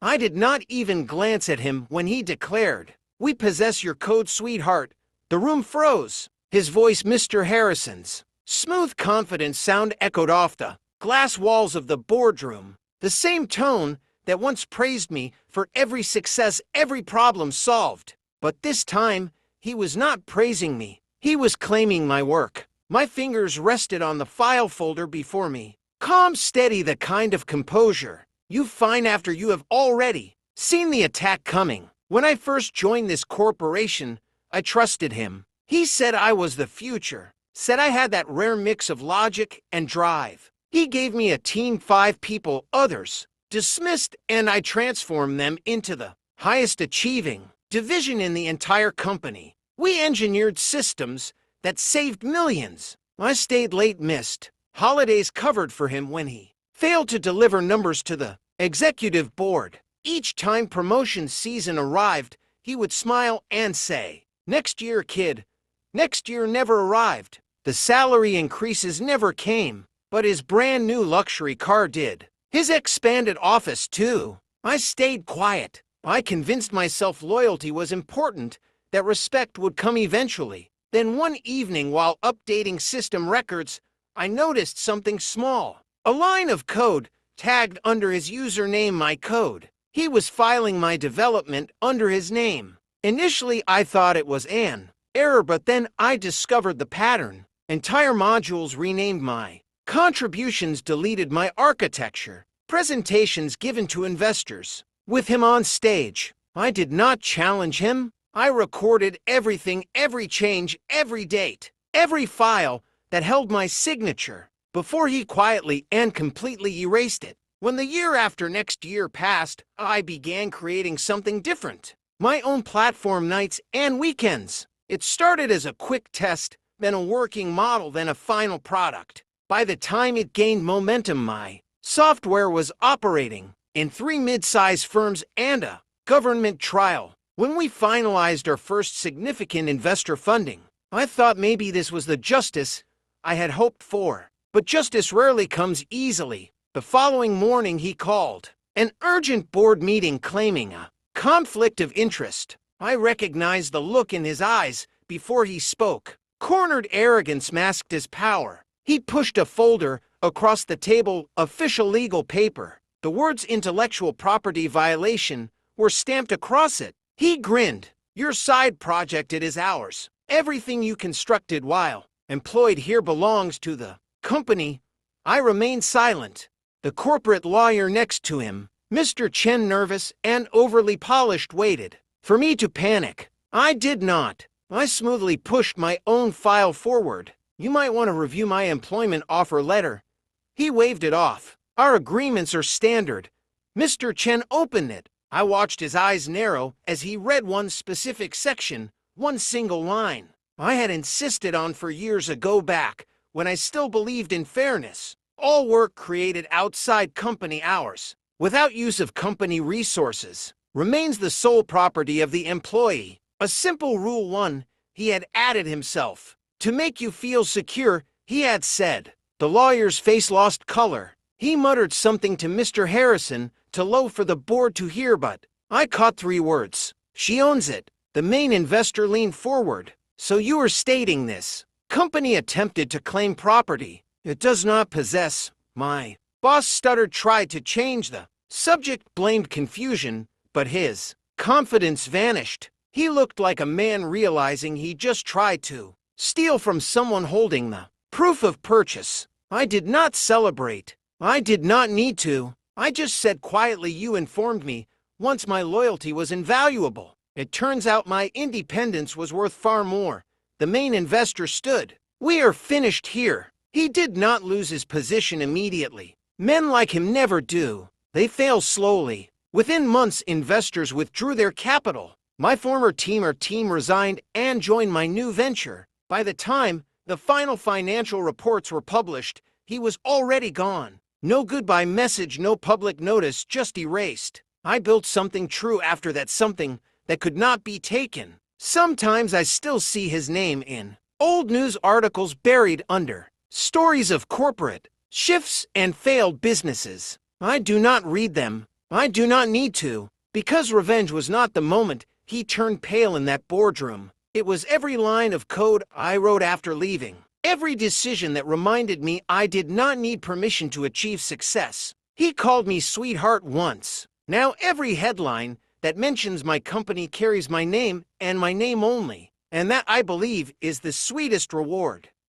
I did not even glance at him when he declared, "We possess your code, sweetheart." The room froze. His voice, Mr. Harrison's smooth, confident sound echoed off the glass walls of the boardroom. The same tone that once praised me for every success, every problem solved. But this time, he was not praising me. He was claiming my work. My fingers rested on the file folder before me. Calm, steady, the kind of composure you find after you have already seen the attack coming. When I first joined this corporation, I trusted him. He said I was the future, said I had that rare mix of logic and drive. He gave me a team, 5 people, others dismissed, and I transformed them into the highest achieving division in the entire company. We engineered systems that saved millions. I stayed late, missed holidays covered for him when he failed to deliver numbers to the executive board. Each time promotion season arrived, he would smile and say, "Next year, kid." Next year never arrived. The salary increases never came, but his brand new luxury car did. His expanded office, too. I stayed quiet. I convinced myself loyalty was important, that respect would come eventually. Then one evening, while updating system records, I noticed something small. A line of code tagged under his username, my code. He was filing my development under his name. Initially, I thought it was an error, but then I discovered the pattern. Entire modules renamed my contributions, deleted my architecture, presentations given to investors. With him on stage, I did not challenge him. I recorded everything, every change, every date, every file that held my signature, before he quietly and completely erased it. When the year after next year passed, I began creating something different. My own platform, nights and weekends. It started as a quick test, then a working model, then a final product. By the time it gained momentum, my software was operating in 3 mid-size firms and a government trial. When we finalized our first significant investor funding, I thought maybe this was the justice I had hoped for. But justice rarely comes easily. The following morning he called an urgent board meeting claiming a conflict of interest. I recognized the look in his eyes before he spoke. Cornered arrogance masked his power. He pushed a folder across the table, official legal paper. The words "intellectual property violation" were stamped across it. He grinned. "Your side project, it is ours. Everything you constructed while employed here belongs to the company." I remained silent. The corporate lawyer next to him, Mr. Chen, nervous and overly polished, waited for me to panic. I did not. I smoothly pushed my own file forward. "You might want to review my employment offer letter." He waved it off. "Our agreements are standard." Mr. Chen opened it. I watched his eyes narrow as he read one specific section, one single line I had insisted on for years ago, back when I still believed in fairness. "All work created outside company hours, without use of company resources, remains the sole property of the employee." A simple rule, one he had added himself. "To make you feel secure," he had said. The lawyer's face lost color. He muttered something to Mr. Harrison, too low for the board to hear, but I caught 3 words. "She owns it." The main investor leaned forward. "So you are stating this company attempted to claim property it does not possess?" My boss stuttered, tried to change the subject, blamed confusion, but his confidence vanished. He looked like a man realizing he just tried to steal from someone holding the proof of purchase. I did not celebrate. I did not need to. I just said quietly, "You informed me once my loyalty was invaluable. It turns out my independence was worth far more." The main investor stood. "We are finished here." He did not lose his position immediately. Men like him never do. They fail slowly. Within months, investors withdrew their capital. My former team resigned and joined my new venture. By the time the final financial reports were published, he was already gone. No goodbye message, no public notice, just erased. I built something true after that, something that could not be taken. Sometimes I still see his name in old news articles, buried under stories of corporate shifts and failed businesses. I do not read them. I do not need to. Because revenge was not the moment he turned pale in that boardroom. It was every line of code I wrote after leaving. Every decision that reminded me I did not need permission to achieve success. He called me sweetheart once. Now every headline that mentions my company carries my name and my name only. And that, I believe, is the sweetest reward.